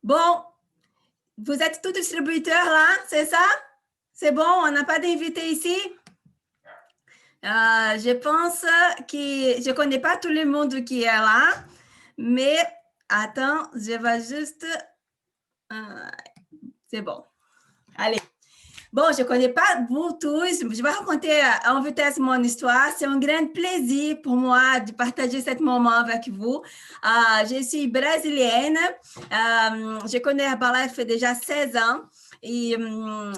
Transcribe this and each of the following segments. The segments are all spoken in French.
Bon, vous êtes tous distributeurs là, c'est ça? C'est bon, on n'a pas d'invité ici? Je pense que je ne connais pas tout le monde qui est là, mais attends, je vais juste... c'est bon. Allez. Bon, je ne connais pas vous tous. Je vais raconter en vitesse mon histoire. C'est un grand plaisir pour moi de partager ce moment avec vous. Je suis brésilienne. Je connais Herbalife déjà 16 ans. Et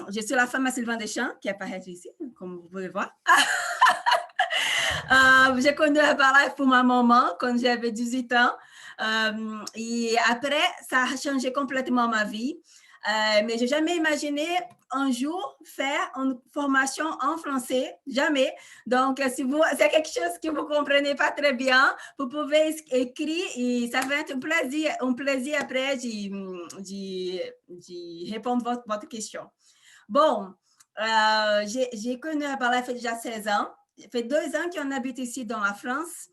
je suis la femme à Sylvain Deschamps, qui apparaît ici, comme vous pouvez voir. J'ai connu Herbalife pour ma maman quand j'avais 18 ans. Et après, ça a changé complètement ma vie. Mais je n'ai jamais imaginé un jour faire une formation en français, jamais. Donc, si c'est quelque chose que vous ne comprenez pas très bien, vous pouvez écrire et ça va être un plaisir après de répondre à votre question. Bon, j'ai connu Herbalife il y a déjà 16 ans. Ça fait 2 ans qu'on habite ici dans la France.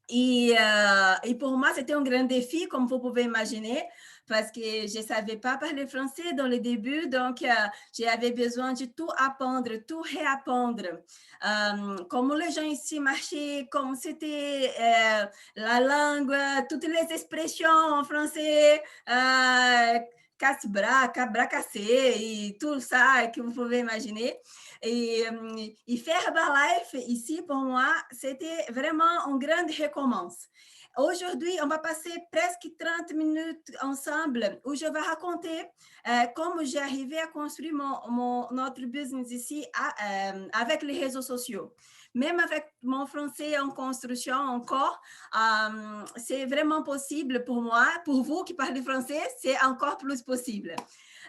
Et pour moi, c'était un grand défi, comme vous pouvez imaginer, parce que je ne savais pas parler français dans le début, donc j'avais besoin de tout apprendre, tout réapprendre. Comment les gens ici marchaient, comme c'était la langue, toutes les expressions en français, casse-bras, bras cassé, et tout ça que vous pouvez imaginer. Et faire Herbalife ici, pour moi, c'était vraiment une grande recommence. Aujourd'hui, on va passer presque 30 minutes ensemble où je vais raconter comment j'ai arrivé à construire notre business ici avec les réseaux sociaux. Même avec mon français en construction encore, c'est vraiment possible pour moi. Pour vous qui parlez français, c'est encore plus possible.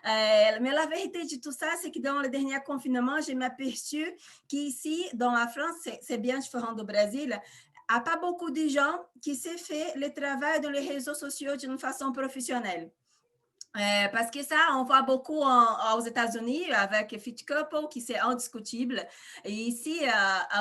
Mais la vérité de tout ça, c'est que dans le dernier confinement, j'ai m'aperçu qu'ici, dans la France, c'est bien différent du Brésil, il n'y a pas beaucoup de gens qui savent faire le travail dans les réseaux sociaux d'une façon professionnelle. Parce que ça, on voit beaucoup aux États-Unis avec Fit Couple, qui c'est indiscutible. Et ici,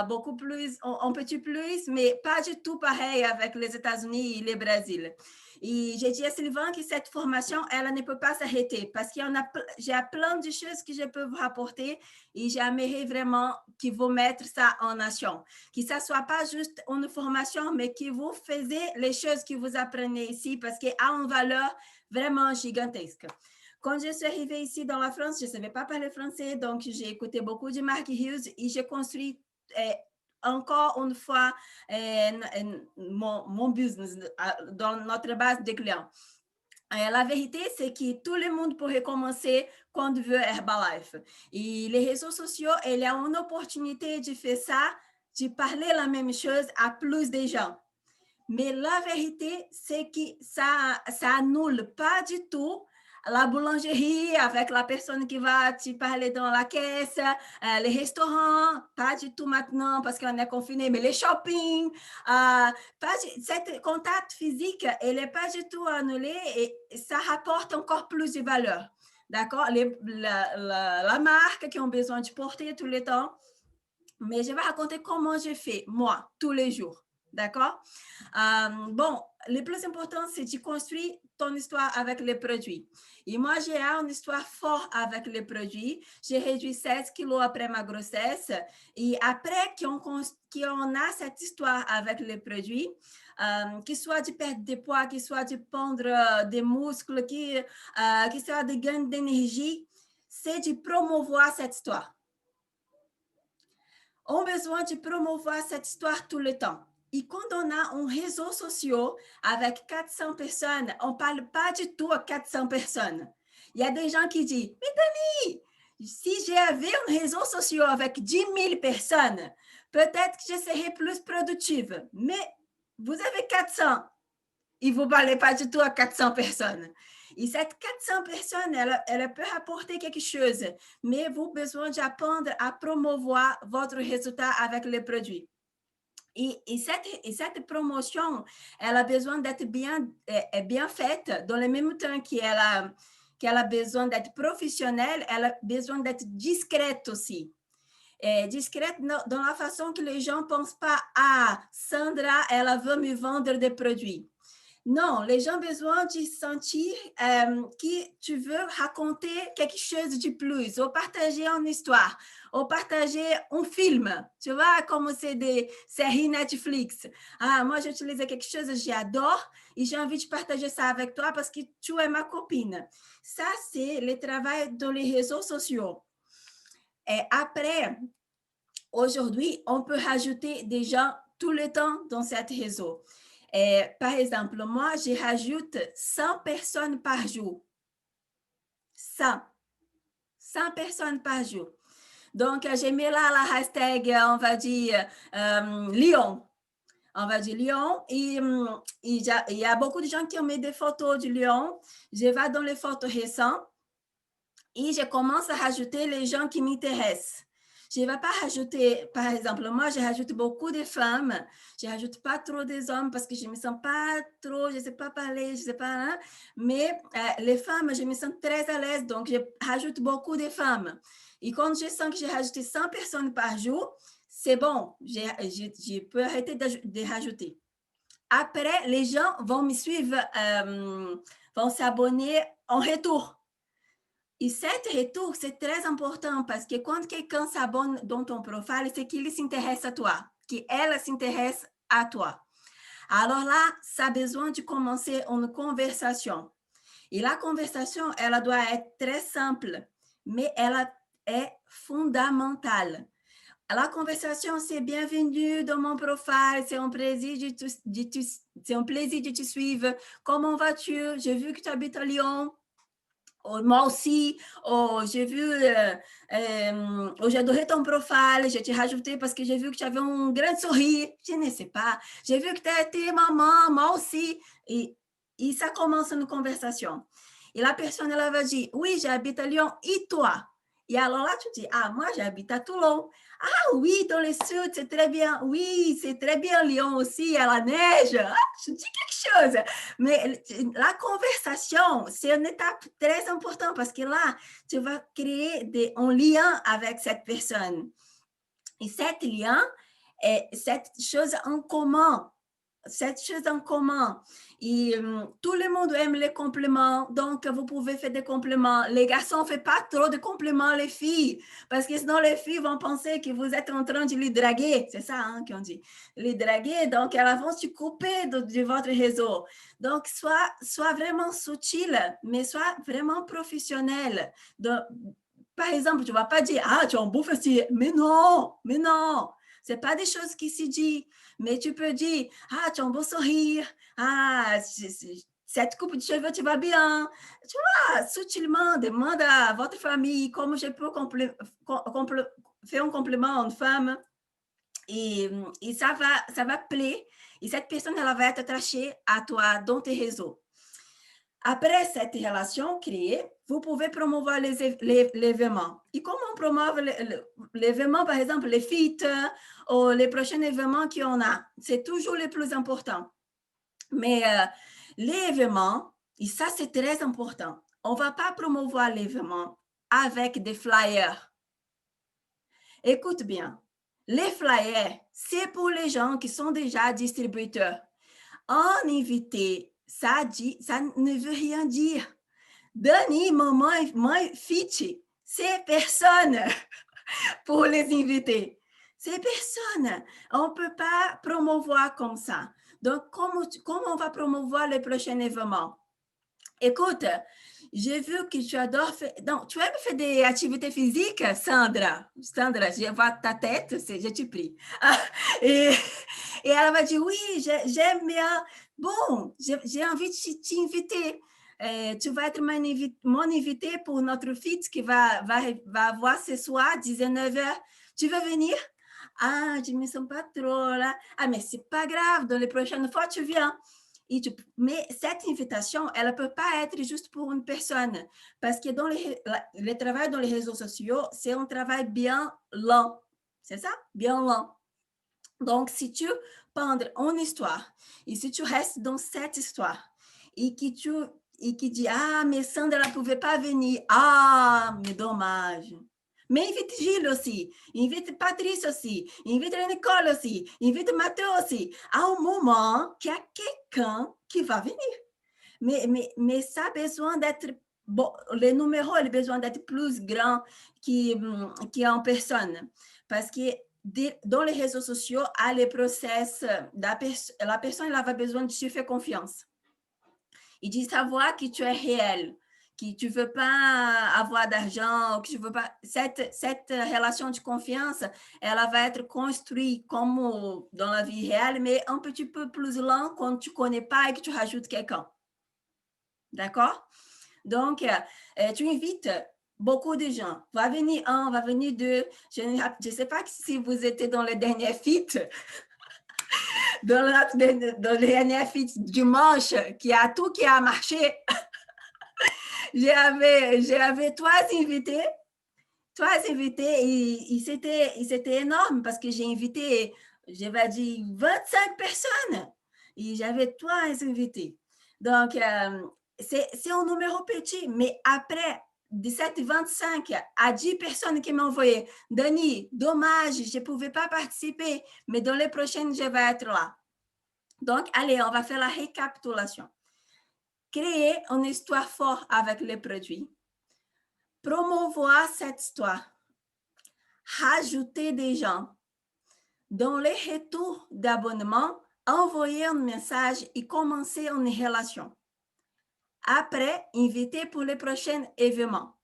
beaucoup plus, un petit plus, mais pas du tout pareil avec les États-Unis et le Brésil. Et j'ai dit à Sylvain que cette formation, elle ne peut pas s'arrêter parce qu'il y en a, j'ai plein de choses que je peux vous rapporter et j'aimerais vraiment que vous mettre ça en action. Que ça ne soit pas juste une formation, mais que vous faisiez les choses que vous apprenez ici parce qu'il y a une valeur vraiment gigantesque. Quand je suis arrivée ici dans la France, je ne savais pas parler français, donc j'ai écouté beaucoup de Mark Hughes et j'ai construit encore une fois mon business dans notre base de clients. La vérité, c'est que tout le monde pourrait commencer quand veut Herbalife. Et les réseaux sociaux, il y a une opportunité de faire ça, de parler la même chose à plus de gens. Mais la vérité, c'est que ça annule pas du tout la boulangerie avec la personne qui va te parler dans la caisse, les restaurants, pas du tout maintenant parce qu'on est confiné, mais les shopping, cet contact physique, il n'est pas du tout annulé et ça rapporte encore plus de valeur. D'accord? La marque qui ont besoin de porter tout le temps. Mais je vais raconter comment je fais, moi, tous les jours. D'accord? Bon, le plus important, c'est de construire ton histoire avec les produits. Et moi, j'ai une histoire forte avec les produits. J'ai réduit 16 kilos après ma grossesse. Et après qu'on a cette histoire avec les produits, qu'il soit de perdre de poids, qu'il soit de prendre des muscles, qu'il soit de gain d'énergie, c'est de promouvoir cette histoire. On a besoin de promouvoir cette histoire tout le temps. Et quand on a un réseau social avec 400 personnes, on ne parle pas du tout à 400 personnes. Il y a des gens qui disent, mais Dani, si j'avais un réseau social avec 10 000 personnes, peut-être que je serais plus productive. Mais vous avez 400 et vous ne parlez pas du tout à 400 personnes. Et cette 400 personnes, elle peut apporter quelque chose, mais vous avez besoin d'apprendre à promouvoir votre résultat avec les produits. Et cette promotion, elle a besoin d'être bien faite dans le même temps qu'elle a besoin d'être professionnelle, elle a besoin d'être discrète aussi. Discrète dans la façon que les gens ne pensent pas « Ah, Sandra, elle veut me vendre des produits ». Non, les gens ont besoin de sentir que tu veux raconter quelque chose de plus, ou partager une histoire, ou partager un film. Tu vois, comme c'est des séries Netflix. Ah, moi, j'utilise quelque chose que j'adore et j'ai envie de partager ça avec toi parce que tu es ma copine. Ça, c'est le travail dans les réseaux sociaux. Et après, aujourd'hui, on peut rajouter des gens tout le temps dans cet réseau. Et, par exemple, moi, je rajoute 100 personnes par jour. 100. 100 personnes par jour. Donc, j'ai mis là la hashtag, on va dire, Lyon. On va dire Lyon. Et il y a beaucoup de gens qui ont mis des photos de Lyon. Je vais dans les photos récentes et je commence à rajouter les gens qui m'intéressent. Je ne vais pas rajouter, par exemple, moi, je rajoute beaucoup de femmes. Je ne rajoute pas trop des hommes parce que je ne me sens pas trop, je ne sais pas parler, je ne sais pas. Hein? Mais les femmes, je me sens très à l'aise, donc je rajoute beaucoup de femmes. Et quand je sens que j'ai rajouté 100 personnes par jour, c'est bon, je peux arrêter de rajouter. Après, les gens vont me suivre, vont s'abonner en retour. Et cet retour, c'est très important parce que quand quelqu'un s'abonne dans ton profil, c'est qu'il s'intéresse à toi, qu'elle s'intéresse à toi. Alors là, ça a besoin de commencer une conversation. Et la conversation, elle doit être très simple, mais elle est fondamentale. La conversation, c'est bienvenue dans mon profil, c'est un plaisir c'est un plaisir de te suivre. Comment vas-tu? J'ai vu que tu habites à Lyon. Oh, moi aussi, oh, j'ai vu, j'ai adoré ton profil, j'ai rajouté parce que j'ai vu que tu avais un grand sourire, je ne sais pas, j'ai vu que tu étais maman, moi aussi, et ça commence une conversation. Et la personne, elle va dire, oui, j'habite à Lyon, et toi? Et alors là, tu dis, ah, moi, j'habite à Toulon. Ah oui, dans le sud, c'est très bien. Oui, c'est très bien Lyon aussi, à la neige. Ah, je dis quelque chose. Mais la conversation, c'est une étape très importante parce que là, tu vas créer un lien avec cette personne. Et cet lien est cette chose en commun. Cette chose en commun. Et tout le monde aime les compliments, donc vous pouvez faire des compliments. Les garçons ne font pas trop de compliments, les filles, parce que sinon les filles vont penser que vous êtes en train de les draguer. C'est ça hein, qu'on dit. Les draguer, donc elles vont se couper de votre réseau. Donc, soit vraiment subtil, mais soit vraiment professionnel. Donc, par exemple, tu ne vas pas dire, ah, tu es en bouffe, mais non, mais non. Ce n'est pas des choses qui se disent. Mais tu peux dire, ah, tu as un beau sourire, ah, cette coupe de cheveux, tu vas bien. Tu vois, subtilement, demande à votre famille comment je peux faire un compliment à une femme. Et ça va plaire. Et cette personne, elle va être attachée à toi dans tes réseaux. Après cette relation créée, vous pouvez promouvoir l'événement. Et comment on promouve l'événement, par exemple, les feats ou les prochains événements qu'on a? C'est toujours le plus important. Mais l'événement, et ça c'est très important, on ne va pas promouvoir l'événement avec des flyers. Écoute bien, les flyers, c'est pour les gens qui sont déjà distributeurs. Un invité, ça ne veut rien dire. Dani, mamãe, mãe, fit, c'est personne pour les invités. C'est personne. On ne peut pas promouvoir comme ça. Donc, comment on va promouvoir les prochains événements? Écoute, j'ai vu que tu adores faire... Donc, tu aimes faire des activités physiques, Sandra? Sandra, je vois ta tête, je te prie. Et, et elle va dire, oui, j'aime bien. Bon, j'ai envie de t'inviter. Tu vas être mon invité pour notre fête qui va avoir ce soir, 19h. Tu veux venir? Ah, je ne me sens pas trop là. Ah, mais c'est pas grave, dans les prochaines fois, tu viens. Mais cette invitation, elle ne peut pas être juste pour une personne, parce que dans le travail dans les réseaux sociaux, c'est un travail bien lent. C'est ça? Bien lent. Donc, si tu penses une histoire, et si tu restes dans cette histoire, et qui dit, ah, mais Sandra ne pouvait pas venir, ah, mais dommage. Mais invite Gilles aussi, invite Patrice aussi, invite Nicole aussi, invite Mathieu aussi. À un moment qu'il y a quelqu'un qui va venir. Mais ça a besoin d'être, bon, le numéro a besoin d'être plus grand qu'en personne. Parce que dans les réseaux sociaux, à les process, la personne elle a besoin de te faire confiance. Et de savoir que tu es réel, que tu ne veux pas avoir d'argent, que tu veux pas. Cette relation de confiance, elle va être construite comme dans la vie réelle, mais un petit peu plus lent quand tu ne connais pas et que tu rajoutes quelqu'un. D'accord? Donc, tu invites beaucoup de gens. Va venir un, va venir deux. Je ne sais pas si vous étiez dans le dernier fit, dans le dernier fit dimanche, qui a tout qui a marché. J'avais trois invités et c'était énorme parce que j'ai invité, je vais dire, 25 personnes et j'avais trois invités. Donc, c'est un numéro petit, mais après 17-25 à 10 personnes qui m'ont envoyé, Dani, dommage, je ne pouvais pas participer, mais dans les prochaines, je vais être là. Donc, allez, on va faire la récapitulation. Créer une histoire forte avec les produits. Promouvoir cette histoire. Rajouter des gens. Dans les retours d'abonnement, envoyer un message et commencer une relation. Après, inviter pour les prochains événements.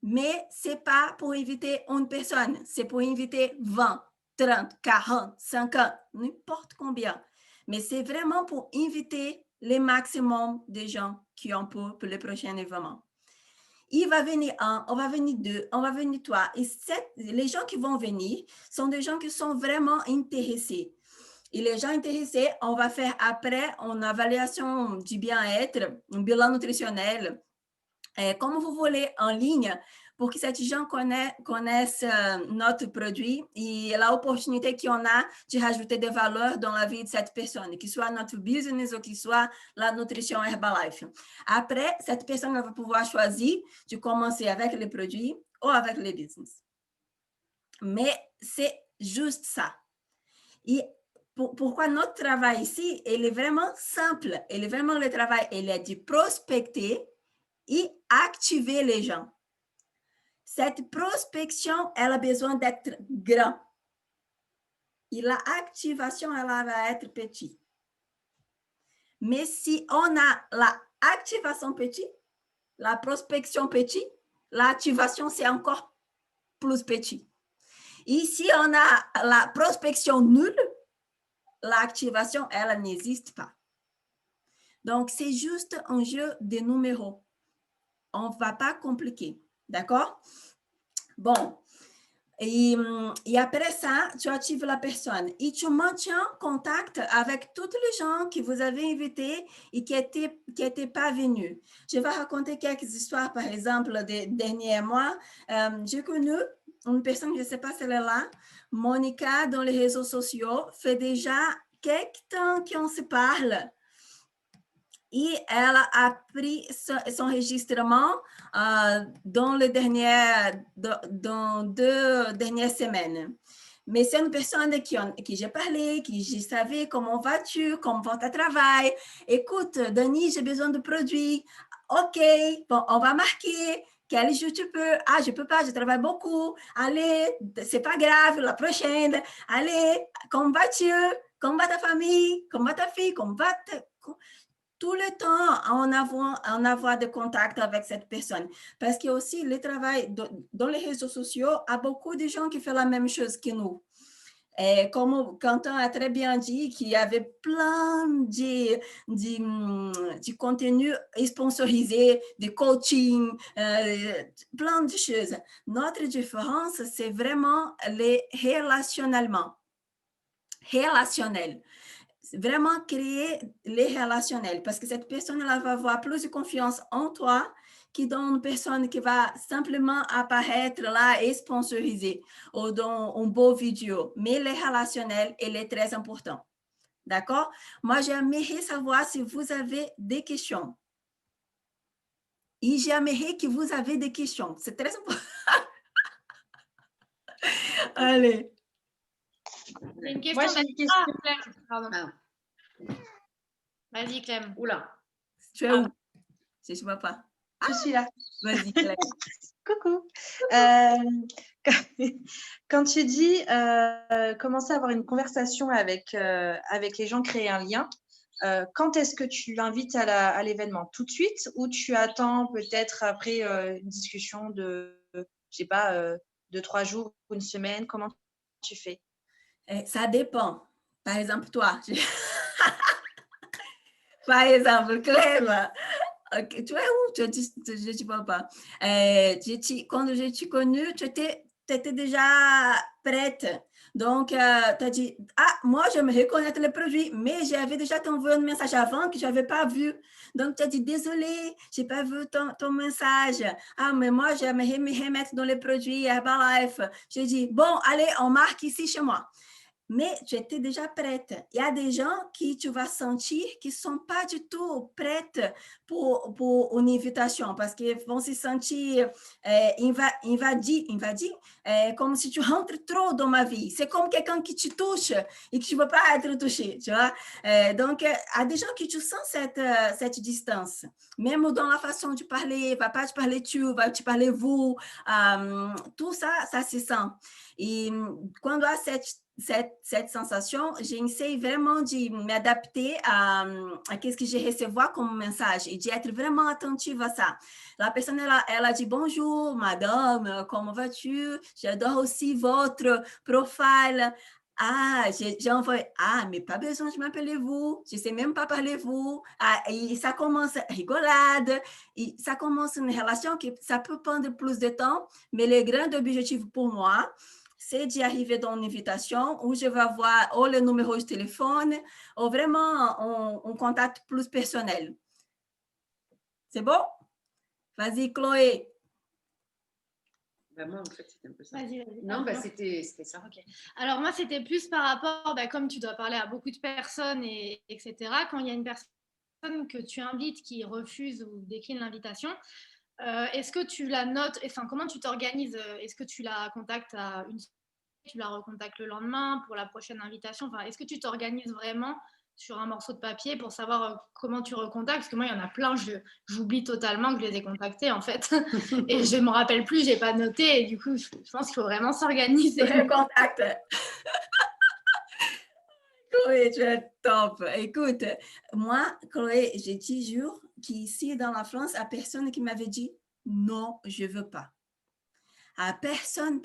Mais ce n'est pas pour inviter une personne, c'est pour inviter 20, 30, 40, 50, n'importe combien. Mais c'est vraiment pour inviter le maximum de gens qui ont pour les prochains événements. Il va venir un, on va venir deux, on va venir trois. Et les gens qui vont venir sont des gens qui sont vraiment intéressés. Et les gens intéressés, on va faire après une évaluation du bien-être, un bilan nutritionnel, comme vous voulez, en ligne, pour que ces gens connaissent notre produit et l'opportunité qu'on a de rajouter des valeurs dans la vie de cette personne, que soit notre business ou que soit la nutrition Herbalife. Après, cette personne va pouvoir choisir de commencer avec les produits ou avec les business. Mais c'est juste ça. Et pourquoi notre travail ici, il est vraiment simple. Il est vraiment le travail, il est de prospecter et activer les gens. Cette prospection, elle a besoin d'être grand. Et l'activation, elle va être petite. Mais si on a l'activation petite, la prospection petite, l'activation, c'est encore plus petit. Et si on a la prospection nulle, l'activation, elle n'existe pas. Donc, c'est juste un jeu de numéros. On ne va pas compliquer. D'accord? Bon. Et après ça, tu actives la personne et tu maintiens contact avec toutes les gens que vous avez invités et qui n'étaient pas venus. Je vais raconter quelques histoires, par exemple, des derniers mois. J'ai connu une personne, je ne sais pas si elle est là, Monica, dans les réseaux sociaux, fait déjà quelques temps qu'on se parle. Et elle a pris son enregistrement dans 2 dernières semaines. Mais c'est une personne qui j'ai parlé, qui je savais comment vas-tu, comment va ton travail. Écoute, Dani, j'ai besoin de produits. OK, bon, on va marquer. Quel jour tu peux? Ah, je peux pas, je travaille beaucoup. Allez, c'est pas grave, la prochaine. Allez, comment vas-tu? Comment va ta famille? Comment va ta fille? Comment va tout le temps en avoir des contacts avec cette personne. Parce que aussi, le travail dans les réseaux sociaux, il y a beaucoup de gens qui font la même chose que nous. Et comme Quentin a très bien dit, qu'il y avait plein de contenu sponsorisé, de coaching, plein de choses. Notre différence, c'est vraiment les relationnellement. Relationnel. Vraiment créer les relationnels parce que cette personne elle va avoir plus de confiance en toi que dans une personne qui va simplement apparaître là et sponsoriser ou dans un beau vidéo. Mais les relationnels, il est très important. D'accord? Moi, j'aimerais savoir si vous avez des questions. Et j'aimerais que vous avez des questions. C'est très important. Allez. J'ai une question. Moi, j'ai une question. Clem, pardon. Vas-y, Clem. Oula. Tu es où? Je ne vois pas. Je suis là. Vas-y, Clem. Coucou. Quand tu dis commencer à avoir une conversation avec les gens, créer un lien, quand est-ce que tu l'invites à l'événement? Tout de suite ou tu attends peut-être après une discussion de, je sais pas, 2-3 jours, une semaine? Comment tu fais? Ça dépend. Par exemple, toi. Par exemple, Clem. Ok, tu es où? Je ne te vois pas. Quand je t'ai connue, tu étais déjà prête. Donc, tu as dit, ah, moi, j'aimerais connaître le produit, mais j'avais déjà t'envoyé un message avant que je n'avais pas vu. Donc, tu as dit, désolé, je n'ai pas vu ton message. Ah, mais moi, j'aimerais me remettre dans les produits Herbalife. J'ai dit, bon, allez, on marque ici chez moi. Mais tu étais déjà prête. Il y a des gens qui tu vas sentir qui ne sont pas du tout prêtes pour une invitation parce qu'ils vont se sentir invadis, comme si tu rentres trop dans ma vie. C'est comme quelqu'un qui te touche et que tu ne veux pas être touché, tu vois. Donc, il y a des gens qui tu sens cette distance. Même dans la façon de parler, va pas te parler tu, va te parler vous. Tout ça, ça se sent. Et quando há cette sensation, j'essaie vraiment de m'adapter à ce que je recevoir comme mensagem e de être vraiment attentive à ça. La personne, ela dit bonjour, madame, comment vas-tu? J'adore aussi votre profile. Ah, j'ai envoyé, ah, mais pas besoin de m'appeler vous, je sais même pas parler vous. Ah, et ça commence rigolade, et ça commence une relation que ça peut prendre plus de temps, mais le grand objectif pour moi, c'est d'y arriver dans une invitation où je vais avoir ou le numéro de téléphone ou vraiment un contact plus personnel. C'est bon? Vas-y, Chloé. Bah moi, en fait, c'était un peu ça. Vas-y. Non, bah, c'était ça. Okay. Alors, moi, c'était plus par rapport, comme tu dois parler à beaucoup de personnes, etc. Quand il y a une personne que tu invites qui refuse ou décline l'invitation, est-ce que tu la notes, enfin, comment tu t'organises? Est-ce que tu la contactes à une semaine, tu la recontactes le lendemain pour la prochaine invitation? Enfin, est-ce que tu t'organises vraiment sur un morceau de papier pour savoir comment tu recontactes? Parce que moi, il y en a plein, j'oublie totalement que je les ai contactés, en fait. Et je ne me rappelle plus, je n'ai pas noté. Et du coup, je pense qu'il faut vraiment s'organiser. Je contacte. Chloé, tu es top. Écoute, moi, Chloé, je te jure qu'ici, dans la France, il y a personne qui m'avait dit non, je ne veux pas. À personne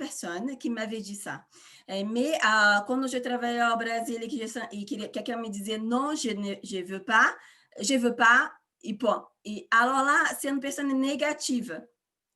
qui m'avait dit ça. Mais quand je travaillais au Brésil et que quelqu'un me disait non, je ne veux pas, et point. Et alors là, c'est une personne négative.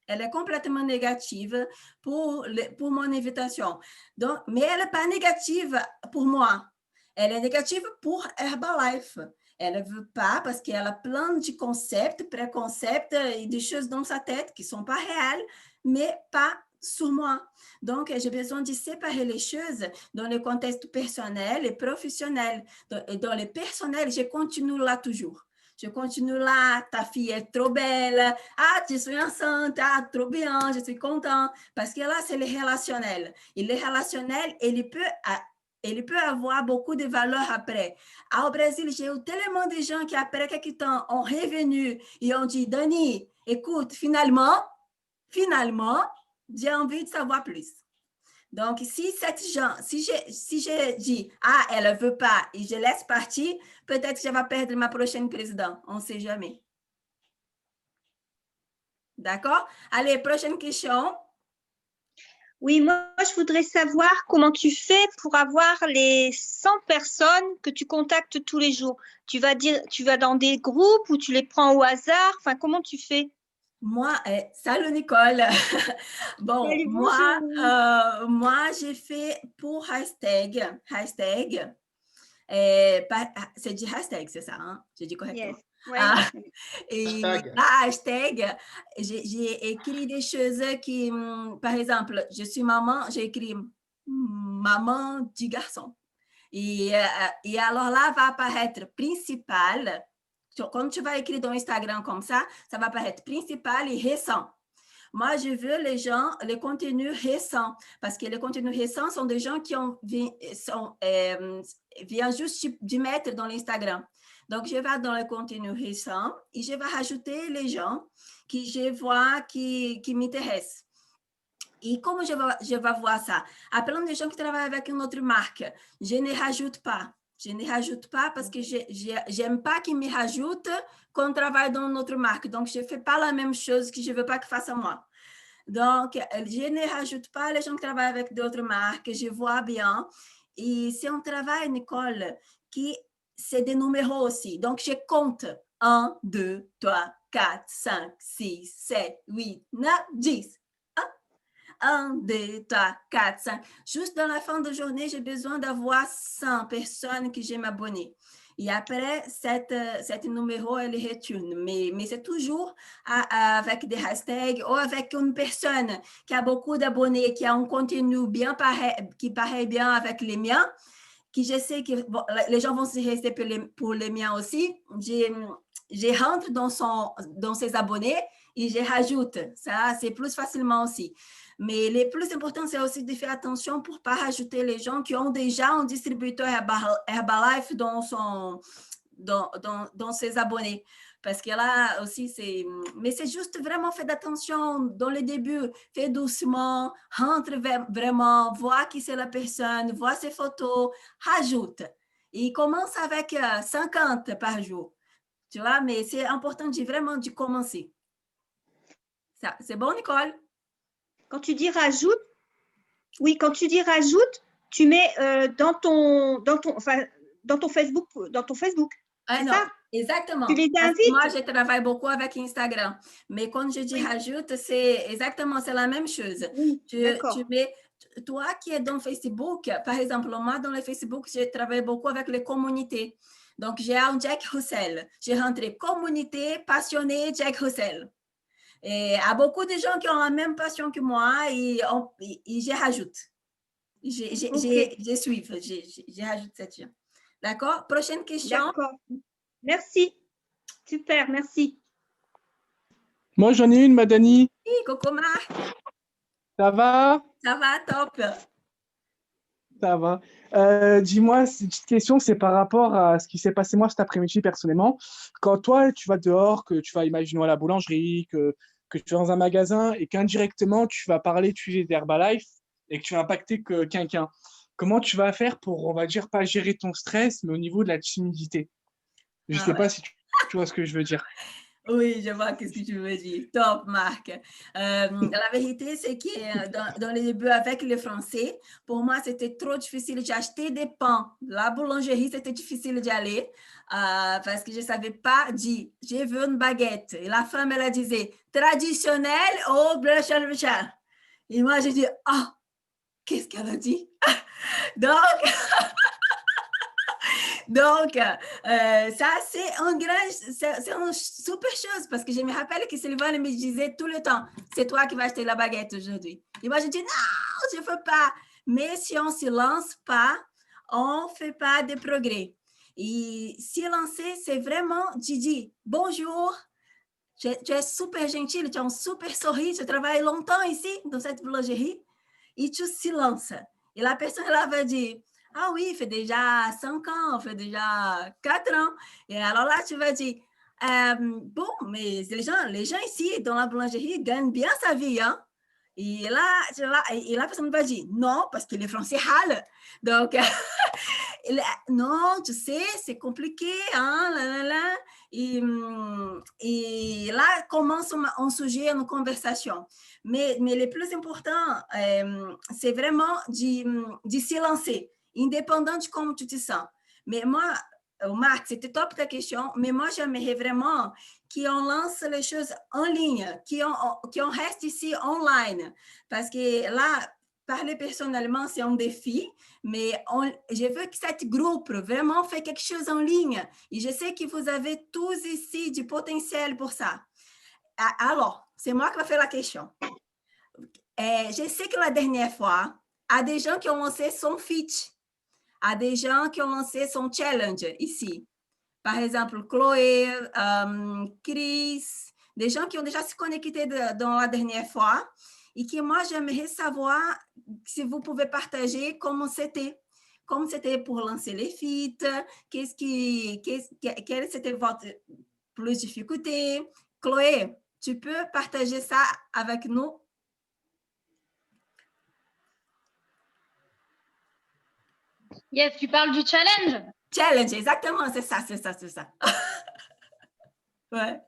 Elle est complètement négative pour mon invitation. Donc, mais elle n'est pas négative pour moi. Elle est négative pour Herbalife. Elle ne veut pas parce qu'elle a plein de concepts, préconcepts et des choses dans sa tête qui ne sont pas réelles, mais pas sur moi. Donc, j'ai besoin de séparer les choses dans le contexte personnel et professionnel. Dans le personnel, je continue là toujours. Je continue là, ta fille est trop belle, ah, je suis enceinte, ah, trop bien, je suis contente. Parce que là, c'est le relationnel. Et le relationnel, il peut avoir beaucoup de valeur après. Au Brésil, j'ai eu tellement de gens qui, après quelques temps, ont revenu et ont dit, Dani, écoute, finalement, j'ai envie de savoir plus. Donc, si je dis, ah, elle ne veut pas et je laisse partir, peut-être que je vais perdre ma prochaine présidente. On ne sait jamais. D'accord? Allez, prochaine question. Oui, moi, je voudrais savoir comment tu fais pour avoir les 100 personnes que tu contactes tous les jours. Tu vas dans des groupes ou tu les prends au hasard? Enfin, comment tu fais? Moi, salut Nicole. Bon, Salut, moi, j'ai fait pour hashtag. C'est du hashtag, c'est ça, hein? J'ai dit correctement. Yes. Ouais. Et Hashtag. la hashtag, j'ai écrit des choses qui, par exemple, je suis maman, j'ai écrit maman du garçon. Et alors là, va apparaître principal. Quando tu vai écrire dans Instagram comme ça va apparaître principal et récent. Moi, je veux les contenus récents, parce que les contenus récents sont des gens qui viennent juste de mettre dans l'Instagram. Donc, je vais dans les contenus récents et je vais rajouter les gens que je vois qui m'intéressent. Et comment je vais voir ça? À plein de gens qui travaillent avec une autre marque, je ne rajoute pas. Je ne rajoute pas parce que je n'aime pas qu'ils me rajoutent quand on travaille dans une autre marque. Donc, je ne fais pas la même chose que je ne veux pas qu'ils fassent moi. Donc, je ne rajoute pas les gens qui travaillent avec d'autres marques. Je vois bien. Et c'est un travail, Nicole, qui c'est des numéros aussi. Donc, je compte 1, 2, 3, 4, 5, 6, 7, 8, 9, 10. 1, 2, 3, 4, 5. Juste dans la fin de journée, j'ai besoin d'avoir 100 personnes que j'ai m'abonner. Et après, cette numéro, elle retourne. Mais c'est toujours avec des hashtags ou avec une personne qui a beaucoup d'abonnés, qui a un contenu bien qui paraît bien avec les miens, que je sais que les gens vont se rester pour les miens aussi. Je rentre dans ses abonnés et je rajoute. Ça, c'est plus facilement aussi. Mais le plus important, c'est aussi de faire attention pour ne pas rajouter les gens qui ont déjà un distributeur Herbalife dans ses abonnés. Parce que là aussi, mais c'est juste vraiment faire attention dans le début, fais doucement, rentre vraiment, vois qui c'est la personne, vois ses photos, rajoute. Et commence avec 50 par jour. Tu vois, mais c'est important vraiment de commencer. C'est bon, Nicole? Quand tu dis rajoute, oui, quand tu dis rajoute, tu mets dans ton Facebook, c'est non, ça? Exactement. Tu les invites? Moi, je travaille beaucoup avec Instagram. Mais quand je dis rajoute, c'est la même chose. Oui, d'accord. Toi qui es dans Facebook, par exemple, moi, dans le Facebook, je travaille beaucoup avec les communautés. Donc, j'ai un Jack Russell. J'ai rentré communauté passionnée Jack Russell. Et il y a beaucoup de gens qui ont la même passion que moi et je rajoute. Je suis, je rajoute cette chose. D'accord? Prochaine question. D'accord. Merci. Super, merci. Moi, j'en ai une, Madani. Oui, coucou Marc. Ça va? Ça va, top. Ça va. Dis-moi, c'est une petite question, c'est par rapport à ce qui s'est passé moi cet après-midi personnellement. Quand toi, tu vas dehors, que tu vas, imaginons, à la boulangerie, que tu vas dans un magasin et qu'indirectement, tu vas parler du sujet d'Herbalife et que tu vas impacter quelqu'un, comment tu vas faire pour, on va dire, pas gérer ton stress, mais au niveau de la timidité? Je ne sais pas si tu vois ce que je veux dire. Oui, je vois ce que tu veux dire. Top, Marc. La vérité, c'est que dans les débuts avec le français, pour moi, c'était trop difficile d'acheter des pains. La boulangerie, c'était difficile d'y aller parce que je ne savais pas dire « je veux une baguette ». Et la femme, elle disait « traditionnel ou brachal-brachal ». Et moi, je dis « ah, qu'est-ce qu'elle a dit ?» Donc, ça, c'est une super chose parce que je me rappelle que Sylvain me disait tout le temps, c'est toi qui vas acheter la baguette aujourd'hui. Et moi, je dis, non, je ne veux pas. Mais si on ne se lance pas, on ne fait pas de progrès. Et se lancer, c'est vraiment Didi, bonjour, tu es super gentil, tu as un super sorriso, tu travailles longtemps ici, dans cette boulangerie, et tu se lances. Et la personne, elle va dire, ah oui, fait déjà 5 ans, fait déjà 4 ans. Et alors là, tu vas dire, bon, mais les gens ici, dans la boulangerie, gagnent bien sa vie, hein? Et la personne va dire, non, parce que les Français râlent. Donc, non, tu sais, c'est compliqué, hein, là, là, là. Et là, commence un sujet, une conversation. Mais le plus important, c'est vraiment de se lancer, indépendant de comment tu te sens. Mais moi, Marc, c'était top ta question, mais moi, j'aimerais vraiment qu'on lance les choses en ligne, qu'on reste ici online. Parce que là, parler personnellement, c'est un défi, mais je veux que cet groupe vraiment fait quelque chose en ligne. Et je sais que vous avez tous ici du potentiel pour ça. Alors, c'est moi qui vais faire la question. Je sais que la dernière fois, il y a des gens qui ont lancé son feat. Il y a des gens qui ont lancé son challenge ici. Par exemple, Chloé, Chris, des gens qui ont déjà se connecté dans la dernière fois et que moi, j'aimerais savoir si vous pouvez partager comment c'était. Comme c'était pour lancer les feats, quelle c'était votre plus difficulté. Chloé, tu peux partager ça avec nous? Yes, tu parles du challenge? Challenge, exactement, c'est ça. Ouais.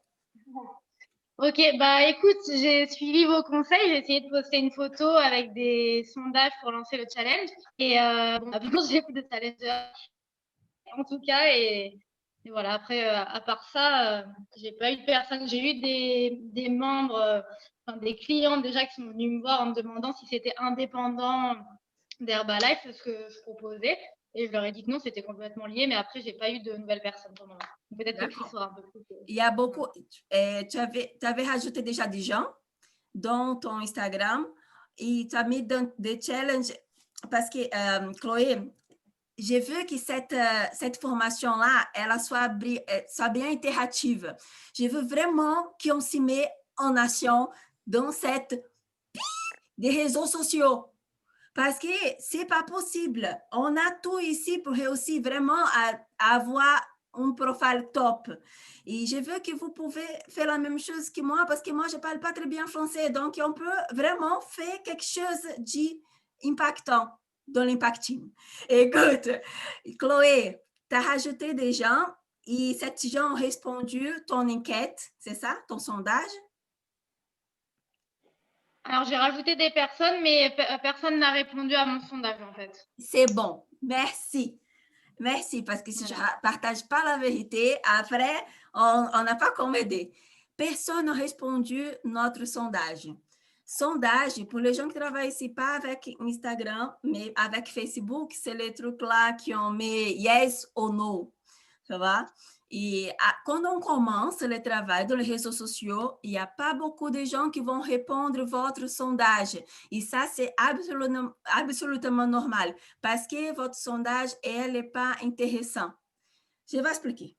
Ok, bah écoute, j'ai suivi vos conseils, j'ai essayé de poster une photo avec des sondages pour lancer le challenge. Et bon, avant, j'ai fait des challenges en tout cas. Et voilà, après, à part ça, j'ai pas eu de personne. J'ai eu des membres, enfin, des clients déjà qui sont venus me voir en me demandant si c'était indépendant d'Herbalife, ce que je proposais. Et je leur ai dit que non, c'était complètement lié. Mais après, j'ai pas eu de nouvelles personnes pour le moment. Peut-être que tu sauras un peu plus. Il y a beaucoup. Tu avais rajouté déjà des gens dans ton Instagram et tu as mis des challenges parce que, Chloé, j'ai vu que cette formation-là, elle soit bien interactive. Je veux vraiment qu'on s'y met en action dans des réseaux sociaux. Parce que c'est pas possible. On a tout ici pour réussir vraiment à avoir un profil top. Et je veux que vous pouvez faire la même chose que moi, parce que moi, je parle pas très bien français. Donc, on peut vraiment faire quelque chose d'impactant dans l'impacting. Écoute, Chloé, tu as rajouté des gens et ces gens ont répondu ton enquête, c'est ça, ton sondage? Alors, j'ai rajouté des personnes, mais personne n'a répondu à mon sondage, en fait. C'est bon. Merci. Merci, parce que si je ne partage pas la vérité, après, on n'a pas comment aider. Personne n'a répondu à notre sondage. Sondage, pour les gens qui travaillent ici, pas avec Instagram, mais avec Facebook, c'est les trucs là qui ont mis yes ou no. Ça va? Et quand on commence le travail dans les réseaux sociaux, il n'y a pas beaucoup de gens qui vont répondre à votre sondage. Et ça, c'est absolument normal, parce que votre sondage, elle n'est pas intéressant. Je vais expliquer.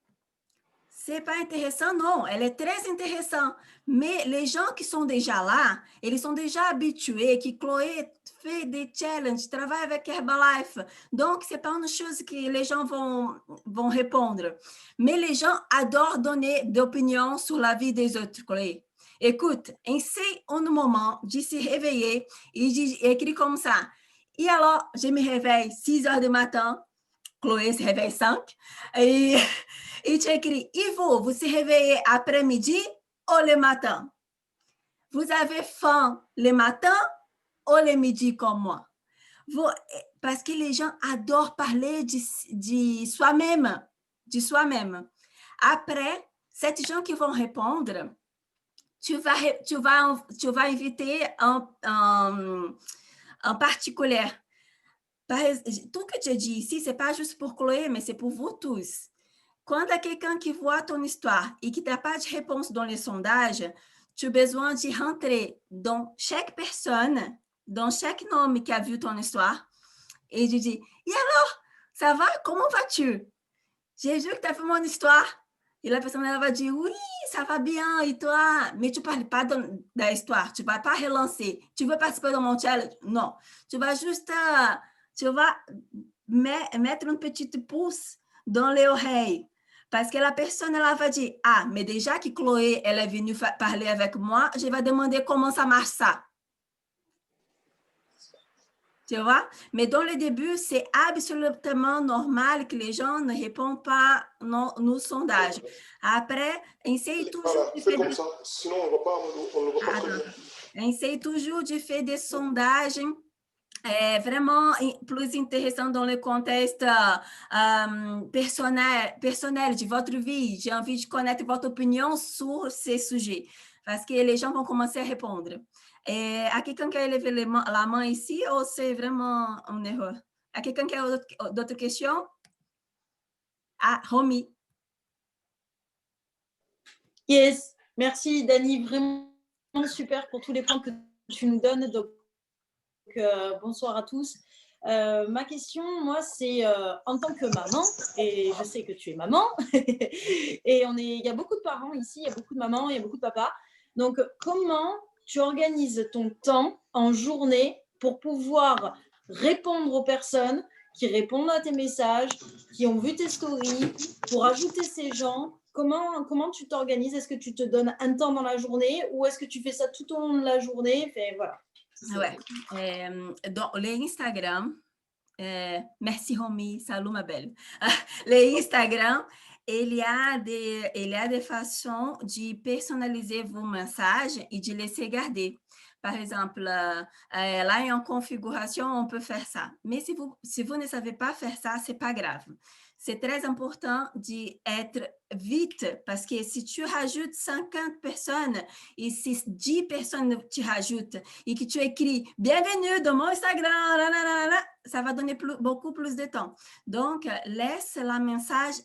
C'est pas intéressant, non, elle est très intéressante. Mais les gens qui sont déjà là, eles sont déjà habitués que Chloé fait des challenges, travaille avec Herbalife. Donc, c'est pas une chose que les gens vont répondre. Mais les gens adorent donner des opinions sur la vie des autres, Chloé. Écoute, essaye un moment de se réveiller et d'écrire comme ça. Et alors, je me réveille 6 heures du matin, Chloé se réveille 5, et tu écris, et vous se réveillez après-midi ou le matin? Vous avez faim le matin ou le midi comme moi? Parce que les gens adorent parler de soi-même, de soi-même. Après, ces gens qui vont répondre, tu vas inviter un particulier. Tout que tu dis ici, ce n'est pas juste pour Chloé, mais c'est pour vous tous. Quand il y a quelqu'un qui voit ton histoire et qui n'a pas de réponse dans les sondages, tu as besoin de rentrer dans chaque personne, dans chaque nom qui a vu ton histoire, et de dire, et alors, ça va? Comment vas-tu? J'ai vu que tu as vu mon histoire. Et la personne, elle va dire, oui, ça va bien, et toi? Mais tu ne parles pas de l'histoire, tu ne vas pas relancer. Tu veux participer dans mon challenge? Non. Tu vas juste, tu vas mettre un petit pouce dans les oreilles. Parce que la personne, elle va dire, ah, mais déjà que Chloé, elle est venue parler avec moi, je vais demander comment ça marche ça. Tu vois? Mais dans le début, c'est absolument normal que les gens ne répondent pas nos sondages. Après, essaye toujours de faire comme ça, sinon on ne va pas très bien. Essaye toujours de faire des sondages vraiment plus intéressants dans le contexte personnel de votre vie. J'ai envie de connaître votre opinion sur ces sujets, parce que les gens vont commencer à répondre. À quelqu'un qui a levé la main ici, ou c'est vraiment une erreur? À quelqu'un qui a d'autres questions? Ah, Romy. Yes, merci Dani, vraiment super pour tous les points que tu nous donnes. Donc bonsoir à tous. Ma question, moi, c'est en tant que maman, et je sais que tu es maman, et il y a beaucoup de parents ici, il y a beaucoup de mamans, il y a beaucoup de papas. Donc, comment tu organises ton temps en journée pour pouvoir répondre aux personnes qui répondent à tes messages, qui ont vu tes stories, pour ajouter ces gens? Comment tu t'organises? Est-ce que tu te donnes un temps dans la journée ou est-ce que tu fais ça tout au long de la journée? Enfin, voilà. Ouais. Dans l'Instagram, merci Romy, salut ma belle. L'Instagram, il y a des façons de personnaliser vos messages et de laisser garder. Par exemple, là en configuration, on peut faire ça. Mais si vous ne savez pas faire ça, c'est pas grave. C'est très important d'être vite parce que si tu rajoutes 50 personnes et si 10 personnes te rajoutent et que tu écris « Bienvenue dans mon Instagram », ça va donner beaucoup plus de temps. Donc, laisse le message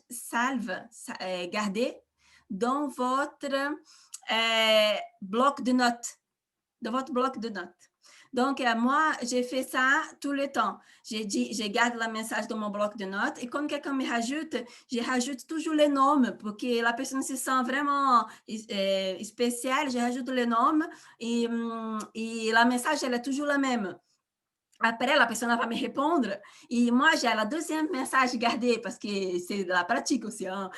gardé dans votre bloc de notes. Dans votre bloc de notes. Donc, moi, j'ai fait ça tout le temps. Je garde le message dans mon bloc de notes et quand quelqu'un me rajoute, je rajoute toujours les noms pour que la personne se sente vraiment spéciale. Je rajoute les noms et le message, elle est toujours la même. Après, la personne va me répondre et moi, j'ai le deuxième message gardé parce que c'est de la pratique aussi. Hein.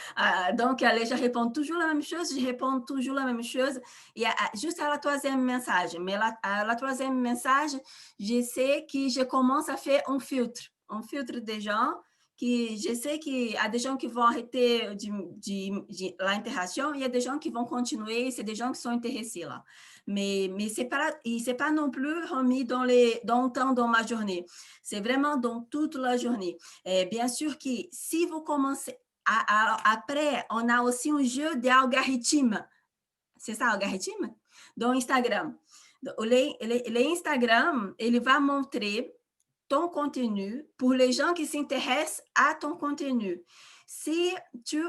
Donc, je réponds toujours la même chose, je réponds toujours la même chose et juste à la troisième message. Mais à la troisième message, je sais que je commence à faire un filtre des gens que je sais qu'il y a des gens qui vont arrêter l'interaction, il y a des gens qui vont continuer, c'est des gens qui sont intéressés là. Mais ce n'est pas non plus remis dans le temps dans ma journée. C'est vraiment dans toute la journée. Et bien sûr que si vous commencez, après, on a aussi un jeu d'algorithme. C'est ça, algorithme? Dans Instagram. L'Instagram, il va montrer ton contenu pour les gens qui s'intéressent à ton contenu. Si tu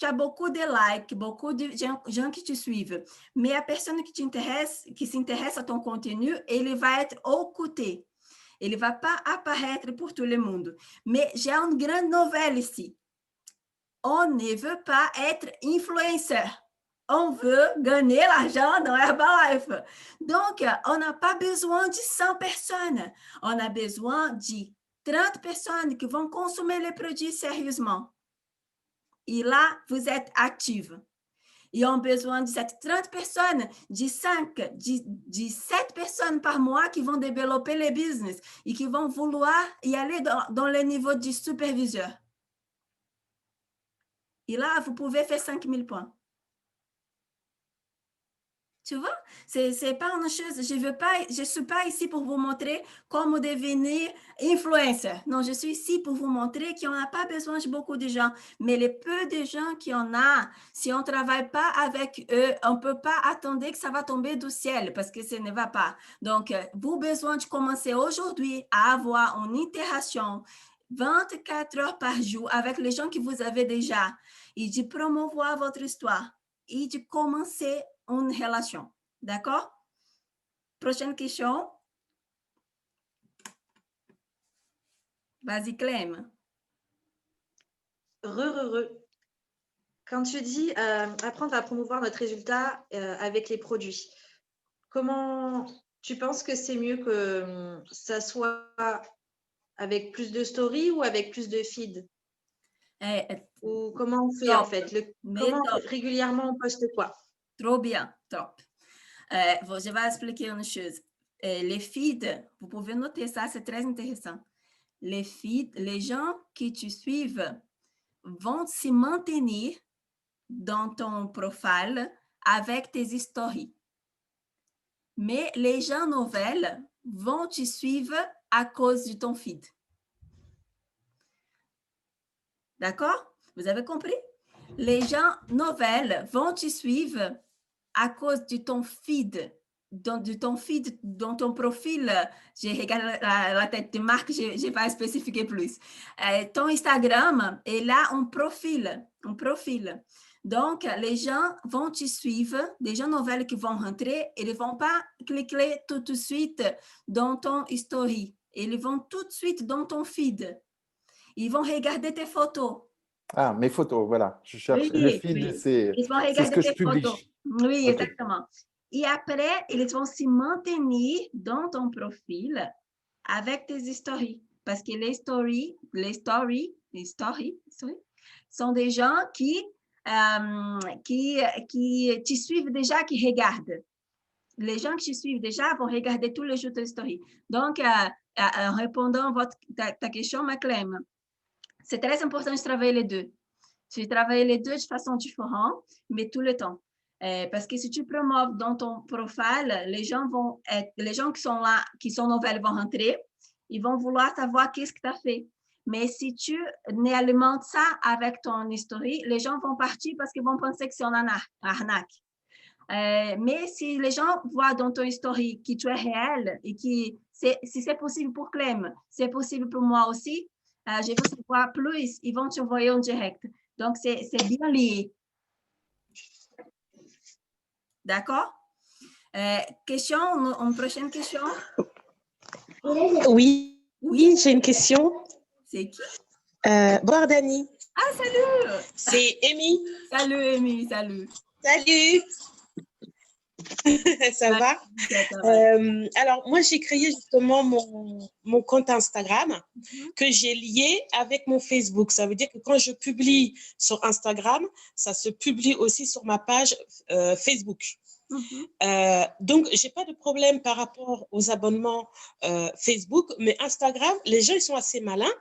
as beaucoup de likes, beaucoup de gens qui te suivent, mais a personne qui s'intéresse à ton contenu, ele va être occulté. Ele ne va pas apparaître pour tout le monde. Mais j'ai une grande nouvelle ici. On ne veut pas être influenceur. On veut gagner l'argent dans Herbalife. Donc, on n'a pas besoin de 100 personnes. On a besoin de 30 personnes qui vont consommer les produits sérieusement. Et là, vous êtes active. Et on a besoin de cette 30 personnes, de 5, de 7 personnes par mois qui vont développer les business et qui vont vouloir y aller dans le niveau de superviseur. Et là, vous pouvez faire 5000 points. Tu vois, c'est pas une chose, je suis pas ici pour vous montrer comment devenir influencer. Non, je suis ici pour vous montrer qu'on n'a pas besoin de beaucoup de gens. Mais les peu de gens qu'on a, si on ne travaille pas avec eux, on ne peut pas attendre que ça va tomber du ciel parce que ça ne va pas. Donc, vous avez besoin de commencer aujourd'hui à avoir une interaction 24 heures par jour avec les gens que vous avez déjà et de promouvoir votre histoire et de commencer une relation. D'accord? Prochaine question. Vas-y, Clem. Quand tu dis apprendre à promouvoir notre résultat avec les produits, comment tu penses que c'est mieux que ça soit avec plus de stories ou avec plus de feed? Ou comment on fait en fait? Comment régulièrement on poste quoi? Trop bien, top. Je vais expliquer une chose. Les feeds, vous pouvez noter ça, c'est très intéressant. Les feeds, les gens qui te suivent vont se maintenir dans ton profil avec tes stories. Mais les gens nouvelles vont te suivre à cause de ton feed. D'accord? Vous avez compris? Les gens nouvelles vont te suivre à cause de ton feed, dans ton profil. Je regarde la tête de marque, je vais pas spécifier plus. Ton Instagram, il a un profil. Donc, les gens vont te suivre, des gens nouvelles qui vont rentrer, ils ne vont pas cliquer tout de suite dans ton story. ils vont tout de suite dans ton feed. Ils vont regarder tes photos. Ah, mes photos, voilà. Je cherche. Oui, Le feed, oui. c'est Ils vont ce regarder que je tes publie. photos. Oui, Ok. exactement. Et après, ils vont se maintenir dans ton profil avec tes stories. Parce que les stories sont des gens qui te suivent déjà, qui regardent. Les gens qui te suivent déjà vont regarder tous les jours tes stories. Donc, en répondant à ta question, Maclem, c'est très important de travailler les deux. Tu travailles les deux de façon différente, mais tout le temps. Parce que si tu promoves dans ton profil, les gens qui sont là, qui sont nouvelles vont rentrer, ils vont vouloir savoir qu'est-ce que tu as fait. Mais si tu alimentes ça avec ton historique, les gens vont partir parce qu'ils vont penser que c'est une arnaque. Mais si les gens voient dans ton historique que tu es réel et que si c'est possible pour Clem, c'est possible pour moi aussi, je veux savoir plus, ils vont te envoyer en direct. Donc, c'est bien lié. D'accord? Une prochaine question? Oui, j'ai une question. C'est qui? Bonjour Dani. Ah, salut! C'est Amy. Salut, Amy, salut. Salut. Ça va? Alors, moi, j'ai créé justement mon compte Instagram que j'ai lié avec mon Facebook. Ça veut dire que quand je publie sur Instagram, ça se publie aussi sur ma page Facebook. Donc, je n'ai pas de problème par rapport aux abonnements Facebook, mais Instagram, les gens, ils sont assez malins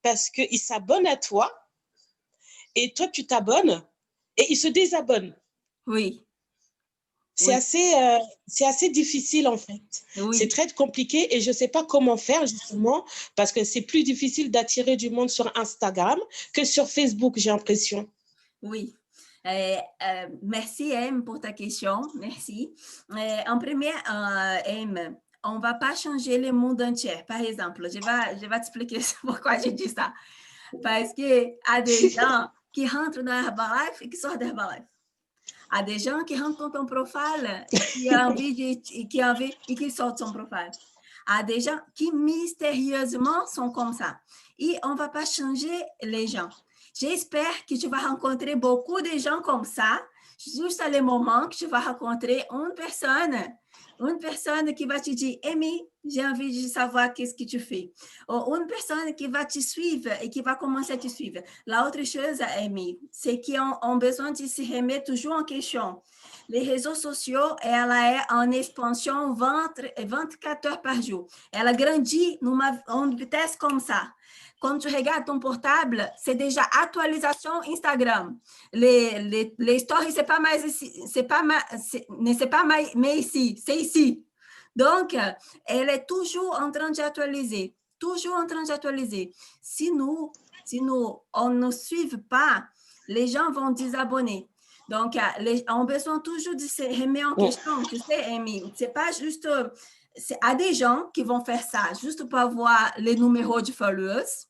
parce qu'ils s'abonnent à toi et toi, tu t'abonnes et ils se désabonnent. Oui. C'est assez difficile en fait. Oui. C'est très compliqué et je ne sais pas comment faire justement parce que c'est plus difficile d'attirer du monde sur Instagram que sur Facebook, j'ai l'impression. Oui. Merci, M, pour ta question. Merci. En premier, M, on ne va pas changer le monde entier. Par exemple, je vais t'expliquer pourquoi j'ai dit ça. Parce qu'il y a des gens qui rentrent dans Herbalife et qui sortent d'Herbalife. Il y a des gens qui rentrent dans ton profil et qui sortent son profil. Il y a des gens qui mystérieusement sont comme ça. Et on ne va pas changer les gens. J'espère que tu vas rencontrer beaucoup de gens comme ça, juste à le moment que tu vas rencontrer une personne qui va te dire, Amy, j'ai envie de savoir qu'est-ce que tu fais. Ou une personne qui va te suivre et qui va commencer à te suivre. L'autre chose, Amy, c'est qu'ils ont besoin de se remettre toujours en question. Les réseaux sociaux, elle est en expansion 24 heures par jour. Elle grandit en vitesse comme ça. Quand tu regardes ton portable, c'est déjà actualisation Instagram. Les stories, c'est pas mais ici, c'est ici. Donc, elle est toujours en train d'actualiser, Si on ne suit pas, les gens vont désabonner. Donc, on a besoin toujours de se remettre en question. Tu sais, Amy, c'est pas juste... Il y a des gens qui vont faire ça juste pour avoir les numéros de followers.